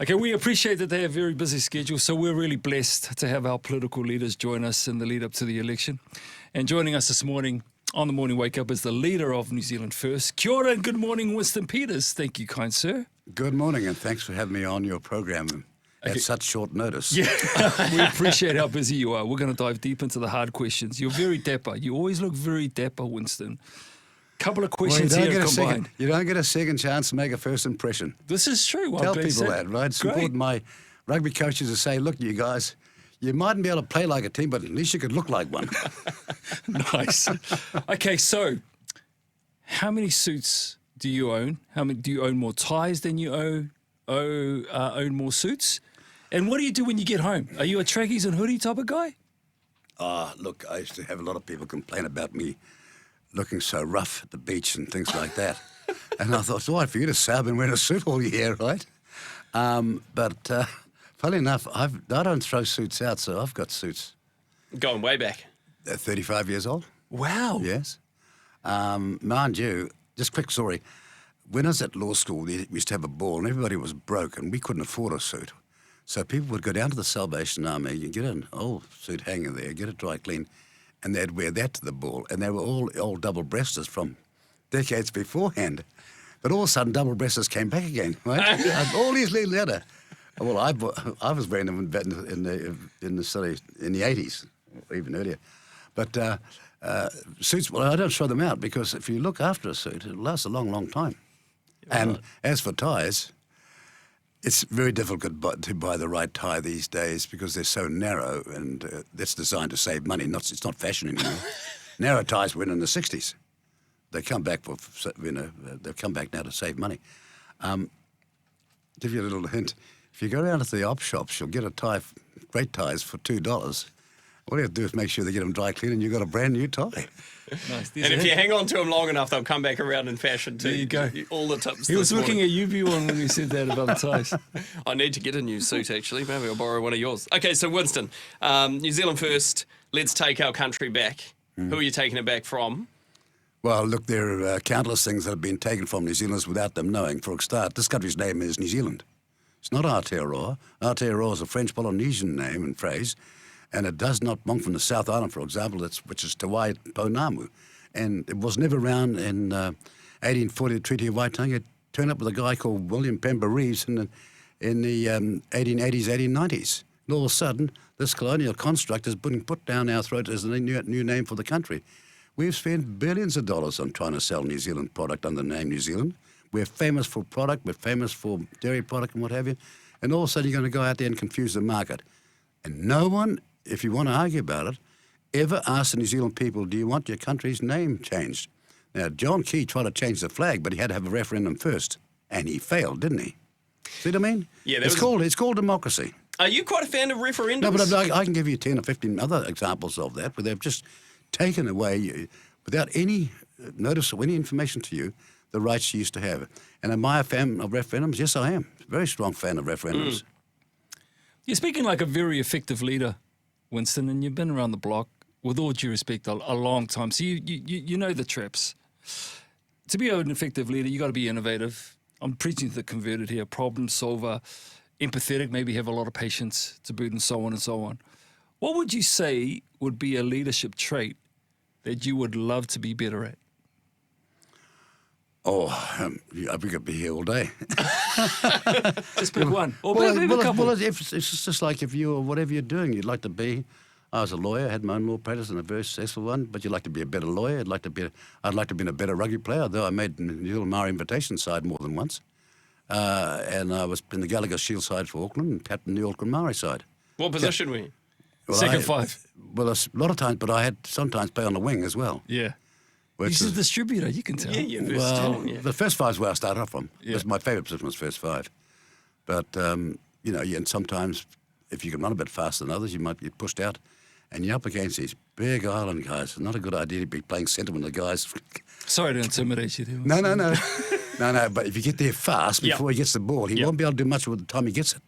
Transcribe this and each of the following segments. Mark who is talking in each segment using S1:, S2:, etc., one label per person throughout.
S1: Okay, we appreciate that they have very busy schedules, so we're really blessed to have our political leaders join us in the lead up to the election. And joining us this morning on the Morning Wake Up is the leader of New Zealand First. Kia ora and good morning, Winston Peters. Thank you, kind sir.
S2: Good morning, and thanks for having me on your program at such short notice.
S1: Yeah, we appreciate how busy you are. We're going to dive deep into the hard questions. You're very dapper. You always look very dapper, Winston. Couple of questions here combined.
S2: You don't get a second chance to make a first impression.
S1: This is true.
S2: Tell people that, right? It's important. My rugby coaches to say, look, you guys, you mightn't be able to play like a team, but at least you could look like one.
S1: Nice. Okay, so how many suits do you own? How many do you own more ties than you own more suits? And what do you do when you get home? Are you a trackies and hoodie type of guy?
S2: Look, I used to have a lot of people complain about me looking so rough at the beach and things like that. And I thought, it's all right for you to say I've been wearing a suit all year, right? But funny enough, I don't throw suits out, so I've got suits.
S3: Going way back.
S2: 35 years old.
S1: Wow.
S2: Yes. Mind you, just quick story. When I was at law school, we used to have a ball and everybody was broke and we couldn't afford a suit. So people would go down to the Salvation Army, you get an old suit hanging there, get it dry clean, and they'd wear that to the ball. And they were all old double-breasters from decades beforehand. But all of a sudden, double-breasters came back again, right? All these years later. Well, I was wearing them in the 80s, or even earlier. But suits, well, I don't throw them out because if you look after a suit, it lasts a long, long time. And as for ties, it's very difficult to buy the right tie these days because they're so narrow, and that's designed to save money. It's not fashion anymore. Narrow ties were in the 60s. They come back they've come back now to save money. Give you a little hint. If you go around to the op shops, you'll get a tie, great ties for $2. All you have to do is make sure they get them dry clean and you've got a brand new tie.
S1: Nice.
S3: And if you hang on to them long enough, they'll come back around in fashion too.
S1: There you go.
S3: All the tips.
S1: He was looking at you, B1, when he said that about the ties.
S3: I need to get a new suit, actually. Maybe I'll borrow one of yours. Okay, so Winston, New Zealand First, let's take our country back. Who are you taking it back from?
S2: Well, look, there are countless things that have been taken from New Zealanders without them knowing. For a start, this country's name is New Zealand. It's not Aotearoa. Aotearoa is a French Polynesian name and phrase, and it does not belong from the South Island, for example, which is Te Wai Pounamu. And it was never around in 1840, the Treaty of Waitangi. It turned up with a guy called William Pember Reeves in the 1880s, 1890s. And all of a sudden, this colonial construct has been put down our throat as a new name for the country. We've spent billions of dollars on trying to sell New Zealand product under the name New Zealand. We're famous for product, we're famous for dairy product and what have you. And all of a sudden, you're going to go out there and confuse the market. And no one, if you want to argue about it, ever asked the New Zealand people, do you want your country's name changed? Now, John Key tried to change the flag, but he had to have a referendum first. And he failed, didn't he? See what I mean?
S3: Yeah,
S2: it's called democracy.
S3: Are you quite a fan of referendums?
S2: No, but I can give you 10 or 15 other examples of that, where they've just taken away, without any notice or any information to you, the rights you used to have. And am I a fan of referendums? Yes, I am. Very strong fan of referendums.
S1: You're speaking like a very effective leader, Winston, and you've been around the block, with all due respect, a long time. So you know the traps. To be an effective leader, you got to be innovative. I'm preaching to the converted here, problem solver, empathetic, maybe have a lot of patience to boot, and so on and so on. What would you say would be a leadership trait that you would love to be better at?
S2: We could be here all day.
S1: Just pick one. Or maybe a couple.
S2: It's just like if you, or whatever you're doing, you'd like to be. I was a lawyer, had my own law practice and a very successful one, but you'd like to be a better lawyer. I'd like to be a better rugby player, though I made the New Zealand Maori invitation side more than once. And I was in the Gallagher Shield side for Auckland and captain the Auckland Maori side.
S3: What position were you?
S1: Well, Second five.
S2: Well, a lot of times, but I had sometimes play on the wing as well.
S1: Yeah. He's a distributor, you can tell.
S3: Yeah,
S2: the first five is where I started off from.
S1: Yeah.
S2: My favourite position was first five. But, and sometimes if you can run a bit faster than others, you might get pushed out. And you're up against these big island guys. It's not a good idea to be playing centre when the guys...
S1: Sorry to intimidate you there.
S2: No. No, but if you get there fast before he gets the ball, he won't be able to do much with the time he gets it.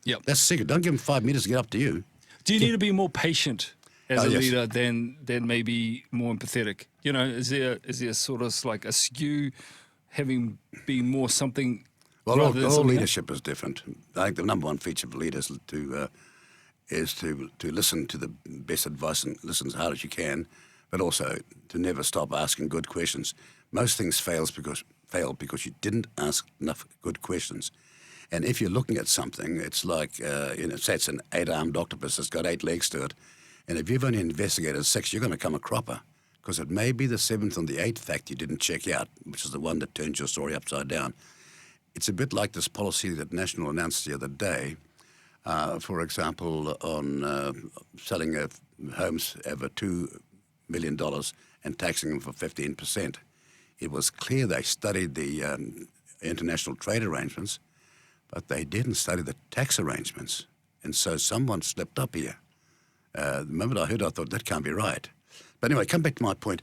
S2: That's the secret. Don't give him 5 metres to get up to you.
S1: Do you need to be more patient as a leader than maybe more empathetic? Is there sort of like a skew having been more something
S2: Well,
S1: rather than
S2: all
S1: something
S2: leadership is different. I think the number one feature of leaders is to listen to the best advice and listen as hard as you can, but also to never stop asking good questions. Most things fail because you didn't ask enough good questions. And if you're looking at something, it's like, say it's an 8-armed octopus that's got 8 legs to it, and if you've only investigated 6, you're going to come a cropper, because it may be the 7th and the 8th fact you didn't check out, which is the one that turns your story upside down. It's a bit like this policy that National announced the other day, for example, on selling homes over $2 million and taxing them for 15%. It was clear they studied the international trade arrangements, but they didn't study the tax arrangements. And so someone slipped up here. The moment I heard, I thought, that can't be right. But anyway, come back to my point.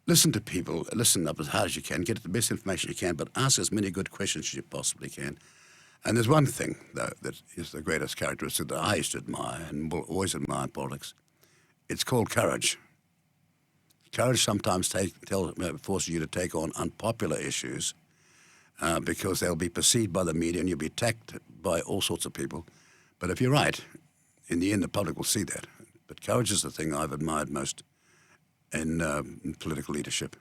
S2: Listen to people, listen up as hard as you can, get the best information you can, but ask as many good questions as you possibly can. And there's one thing, though, that is the greatest characteristic that I used to admire and will always admire in politics. It's called courage. Courage sometimes forces you to take on unpopular issues because they'll be perceived by the media and you'll be attacked by all sorts of people. But if you're right, in the end, the public will see that. But courage is the thing I've admired most in political leadership.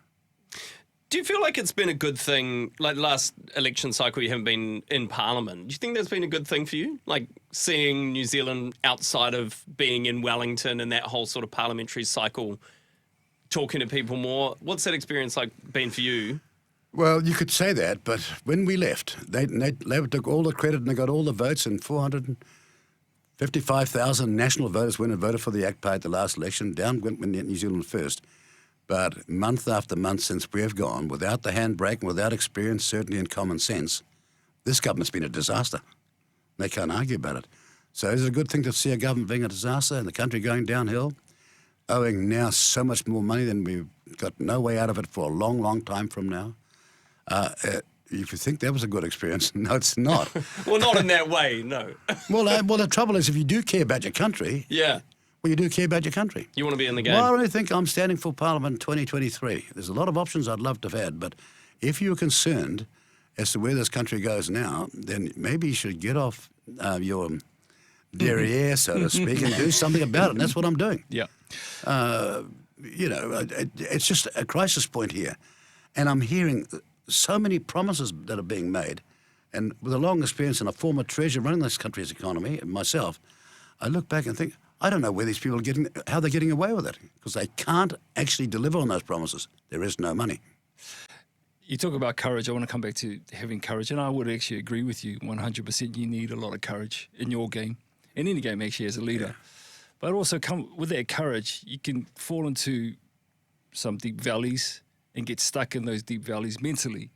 S3: Do you feel like it's been a good thing, like last election cycle you haven't been in Parliament? Do you think that's been a good thing for you? Like seeing New Zealand outside of being in Wellington and that whole sort of parliamentary cycle, talking to people more. What's that experience like been for you?
S2: Well, you could say that, but when we left, they took all the credit and they got all the votes, and 455,000 national voters went and voted for the ACT at the last election. Down went New Zealand first. But month after month since we have gone, without the handbrake and without experience, certainty and common sense, this government's been a disaster. They can't argue about it. So is it a good thing to see a government being a disaster and the country going downhill, owing now so much more money than we've got no way out of it for a long, long time from now? If you think that was a good experience, no, it's not.
S3: Well, not in that way, no.
S2: well, the trouble is if you do care about your country,
S3: yeah.
S2: Well, you do care about your country.
S3: You want to be in the game.
S2: Well, I only think I'm standing for Parliament in 2023. There's a lot of options I'd love to have had, but if you're concerned as to where this country goes now, then maybe you should get off your derriere, so to speak, and do something about it. And that's what I'm doing.
S1: Yeah.
S2: It's just a crisis point here. And I'm hearing so many promises that are being made. And with a long experience and a former treasurer running this country's economy, myself, I look back and think, I don't know where these people are how they're getting away with it, because they can't actually deliver on those promises. There is no money.
S1: You talk about courage. I want to come back to having courage, and I would actually agree with you 100%. You need a lot of courage in your game, in any game actually as a leader. Yeah. But also with that courage, you can fall into some deep valleys and get stuck in those deep valleys mentally.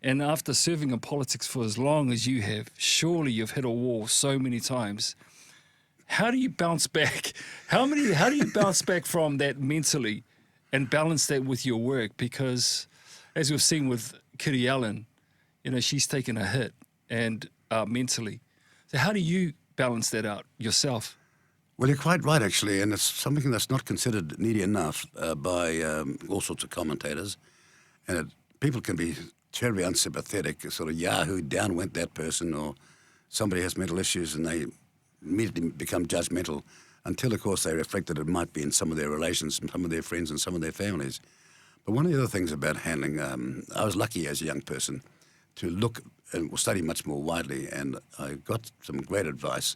S1: And after serving in politics for as long as you have, surely you've hit a wall so many times. How do you bounce back? How do you bounce back from that mentally and balance that with your work? Because as we've seen with Kitty Allen, she's taken a hit and mentally. So how do you balance that out yourself?
S2: Well, you're quite right, actually, and it's something that's not considered nearly enough by all sorts of commentators. And people can be terribly unsympathetic, sort of Yahoo, down went that person, or somebody has mental issues and they immediately become judgmental until, of course, they reflect that it might be in some of their relations, some of their friends and some of their families. But one of the other things about handling, I was lucky as a young person to look and study much more widely, and I got some great advice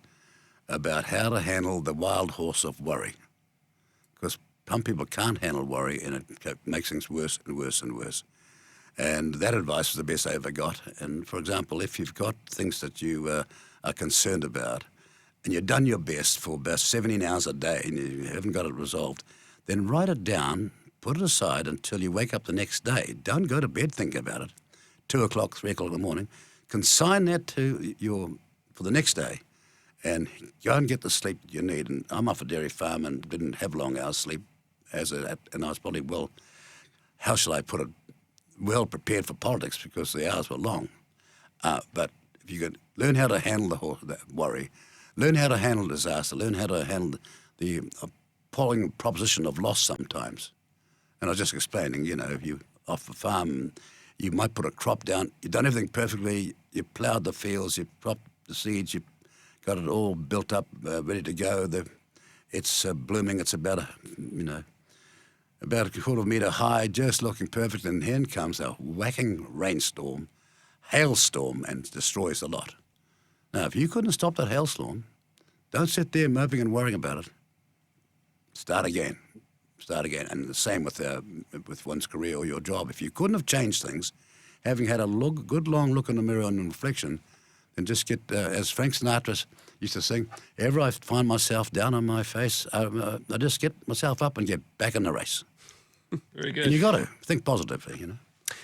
S2: about how to handle the wild horse of worry. Because some people can't handle worry, and it makes things worse and worse and worse. And that advice was the best I ever got. And, for example, if you've got things that you are concerned about, and you've done your best for about 17 hours a day and you haven't got it resolved, then write it down, put it aside until you wake up the next day. Don't go to bed thinking about it. 2 o'clock, 3 o'clock in the morning. Consign that to for the next day and go and get the sleep you need. And I'm off a dairy farm and didn't have long hours sleep, and I was probably how shall I put it, well prepared for politics because the hours were long. But if you could learn how to handle the worry, learn how to handle disaster, learn how to handle the appalling proposition of loss sometimes. And I was just explaining, if you off the farm You might put a crop down. You've done everything perfectly. You ploughed the fields. You propped the seeds. You got it all built up, ready to go. It's blooming. It's about a quarter of a metre high, just looking perfect. And then comes a whacking rainstorm, hailstorm, and destroys the lot. Now, if you couldn't stop that hailstorm, don't sit there moping and worrying about it. Start again. And the same with one's career or your job. If you couldn't have changed things, having had a good long look in the mirror and reflection, then just get, as Frank Sinatra used to sing, ever I find myself down on my face, I just get myself up and get back in the race.
S1: Very good.
S2: And you got to think positively,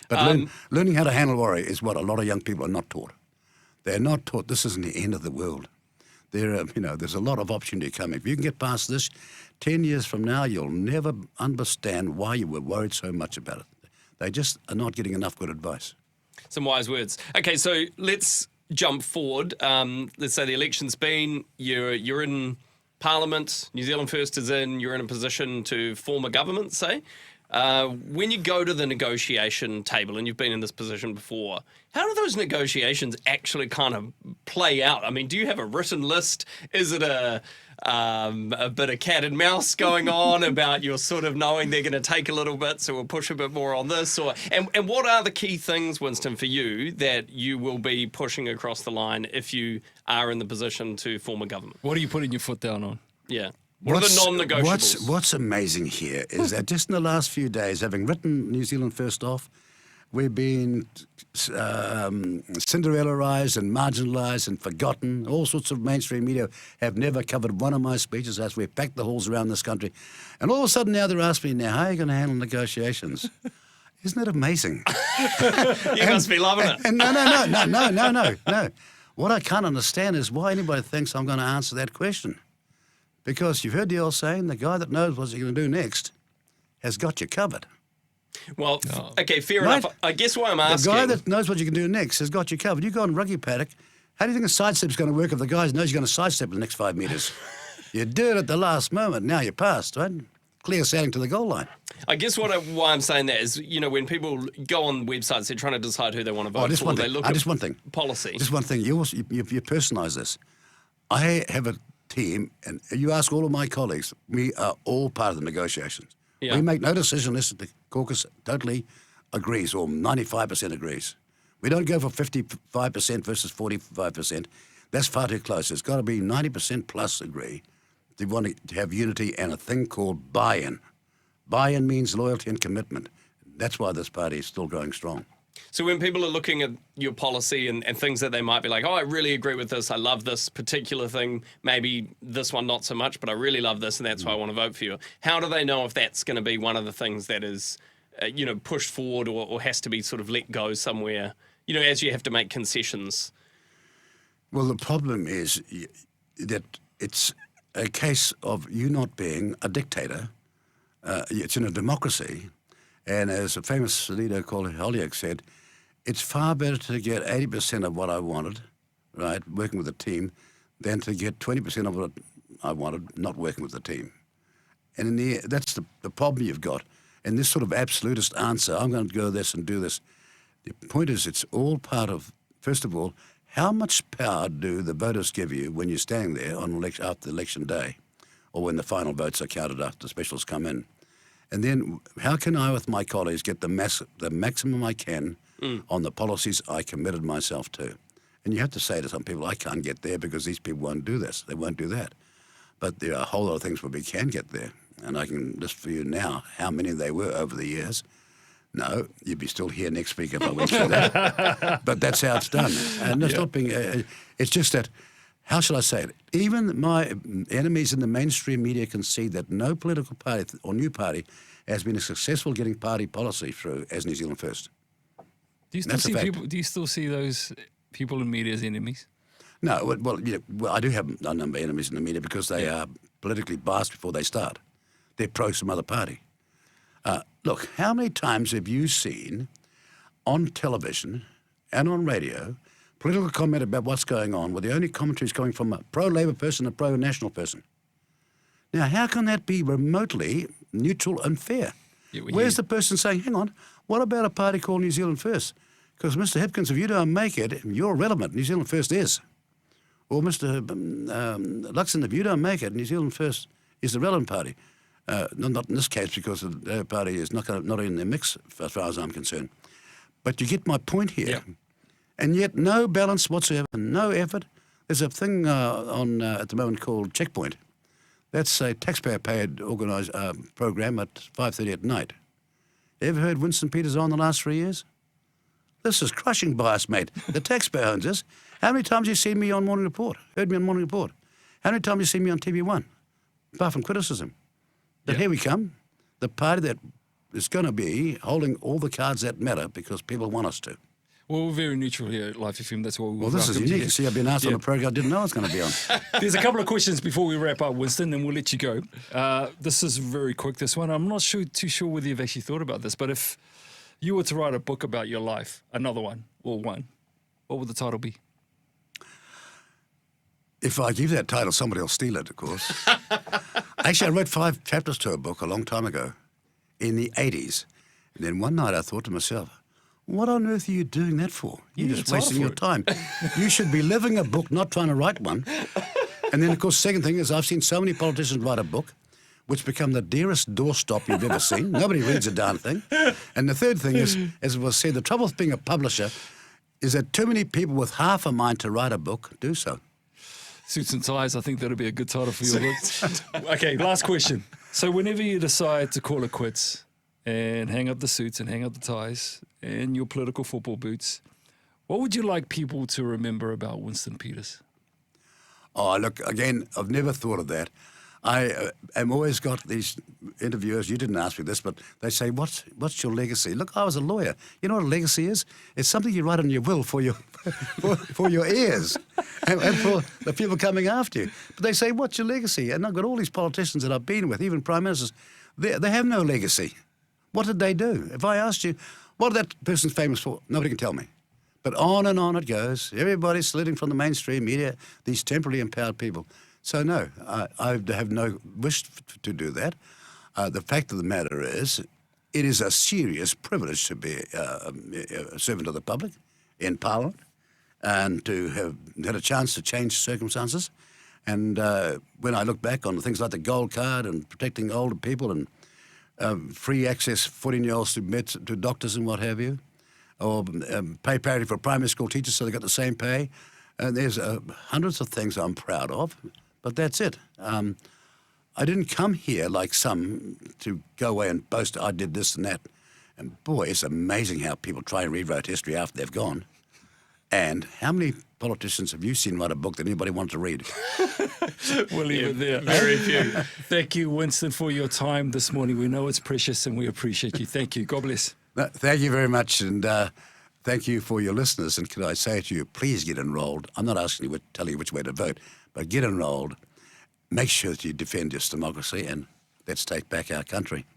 S2: But learning how to handle worry is what a lot of young people are not taught. They're not taught this isn't the end of the world. There's a lot of opportunity coming. If you can get past this, 10 years from now, you'll never understand why you were worried so much about it. They just are not getting enough good advice.
S3: Some wise words. Okay, so let's jump forward. Let's say the election's been, you're in Parliament, New Zealand First is in, you're in a position to form a government, say. When you go to the negotiation table, and you've been in this position before, how do those negotiations actually kind of play out? I mean, do you have a written list? Is it a bit of cat and mouse going on about you're sort of knowing they're going to take a little bit, so we'll push a bit more on this? And what are the key things, Winston, for you that you will be pushing across the line if you are in the position to form a government?
S1: What are you putting your foot down on?
S3: Yeah. What are the non-negotiables?
S2: What's amazing here is that just in the last few days, having written New Zealand First off, we've been Cinderella-ized and marginalised and forgotten. All sorts of mainstream media have never covered one of my speeches as we've packed the halls around this country. And all of a sudden now they're asking me, how are you going to handle negotiations? Isn't that amazing?
S3: You must be loving it.
S2: And no. What I can't understand is why anybody thinks I'm going to answer that question. Because you've heard the old saying, the guy that knows what he's going to do next has got you covered.
S3: Well, okay, fair enough. I guess why I'm asking...
S2: The guy that knows what you can do next has got you covered. You go on a rugby paddock, how do you think a sidestep's going to work if the guy knows you're going to sidestep in the next 5 metres? You do it at the last moment, now you're past, right? Clear sailing to the goal line.
S3: I guess why I'm saying that is, when people go on websites, they're trying to decide who they want to vote for. They look at
S2: just one thing.
S3: Policy.
S2: Just one thing. You personalise this. I have a team, and you ask all of my colleagues, we are all part of the negotiations. Yeah. We make no decision unless the caucus totally agrees, or 95% agrees. We don't go for 55% versus 45%. That's far too close. It's got to be 90% plus agree. They want to have unity and a thing called buy-in. Buy-in means loyalty and commitment. That's why this party is still growing strong.
S3: So when people are looking at your policy and things that they might be like, I really agree with this, I love this particular thing, maybe this one not so much, but I really love this and that's why I want to vote for you. How do they know if that's going to be one of the things that is, pushed forward or has to be sort of let go somewhere, as you have to make concessions?
S2: Well, the problem is that it's a case of you not being a dictator. It's in a democracy. And as a famous leader called Holyoake said, it's far better to get 80% of what I wanted, right, working with a team, than to get 20% of what I wanted, not working with the team. And that's the problem you've got. And this sort of absolutist answer, I'm going to go this and do this. The point is it's all part of, first of all, how much power do the voters give you when you're standing there on after election day, or when the final votes are counted after the specials come in? And then how can I, with my colleagues, get the maximum I can on the policies I committed myself to? And you have to say to some people, I can't get there because these people won't do this, they won't do that. But there are a whole lot of things where we can get there. And I can list for you now how many they were over the years. No, you'd be still here next week if I went through that. But that's how it's done. And it's not being, it's just that, how shall I say it? Even my enemies in the mainstream media can see that no political party or new party has been successful getting party policy through as New Zealand First.
S1: Do you still see those people in media as enemies?
S2: No, well, I do have a number of enemies in the media because they are politically biased before they start. They're pro some other party. Look, how many times have you seen on television and on radio political comment about what's going on where the only commentary is coming from a pro-Labour person and a pro-National person? Now, how can that be remotely neutral and fair?
S1: Yeah,
S2: Where's the person saying, hang on, What about a party called New Zealand First? Because, Mr. Hipkins, if you don't make it, you're relevant. New Zealand First is. Or Mr. Luxon, if you don't make it, New Zealand First is the relevant party. Not in this case, because the Labour Party is not in the mix, as far as I'm concerned. But you get my point here.
S1: Yeah.
S2: And yet no balance whatsoever, no effort. There's a thing on at the moment called Checkpoint. That's a taxpayer-paid organised program at 5:30 at night. Ever heard Winston Peters on the last 3 years? This is crushing bias, mate. The taxpayer owns this. How many times have you seen me on Morning Report? Heard me on Morning Report? How many times have you seen me on TV1? Apart from criticism. But here we come. The party that is going to be holding all the cards that matter because people want us to.
S1: Well, we're very neutral here at Life FM. That's why we
S2: Well, this is unique. You see, I've been asked on a program I didn't know I was going to be on.
S1: There's a couple of questions before we wrap up, Winston, and we'll let you go. This is very quick, this one. I'm not too sure whether you've actually thought about this, but if you were to write a book about your life, another one, or one, what would the title be?
S2: If I give that title, somebody will steal it, of course. Actually, I wrote 5 chapters to a book a long time ago, in the 80s. And then one night I thought to myself, what on earth are you doing that for? You're just wasting your time. You should be living a book, not trying to write one. And then, of course, second thing is I've seen so many politicians write a book, which become the dearest doorstop you've ever seen. Nobody reads a darn thing. And the third thing is, as it was said, the trouble with being a publisher is that too many people with half a mind to write a book do so.
S1: Suits and Ties, I think that'll be a good title for your book. Okay, last question. So whenever you decide to call it quits and hang up the suits and hang up the ties and your political football boots, what would you like people to remember about Winston Peters?
S2: Oh, look, again, I've never thought of that. I am always got these interviewers, you didn't ask me this, but they say, what's your legacy? Look, I was a lawyer. You know what a legacy is? It's something you write on your will for your for your heirs and for the people coming after you. But they say, what's your legacy? And I've got all these politicians that I've been with, even prime ministers, they have no legacy. What did they do? If I asked you, what that person's famous for? Nobody can tell me. But on and on it goes. Everybody's slitting from the mainstream media, these temporarily empowered people. So no, I have no wish to do that. The fact of the matter is, it is a serious privilege to be a servant of the public in Parliament and to have had a chance to change circumstances. And when I look back on things like the gold card and protecting older people and free access 14-year-olds to doctors and what have you, or pay parity for primary school teachers so they got the same pay, there's hundreds of things I'm proud of. But that's it. I didn't come here like some to go away and boast I did this and that. And boy, it's amazing how people try and rewrite history after they've gone. And how many politicians have you seen write a book that anybody wanted to read?
S1: We'll leave it there.
S3: Very few.
S1: Thank you, Winston, for your time this morning. We know it's precious and we appreciate you. Thank you. God bless.
S2: Thank you very much. And thank you for your listeners. And could I say to you, please get enrolled. I'm not asking you, telling you which way to vote, but get enrolled. Make sure that you defend your democracy and let's take back our country.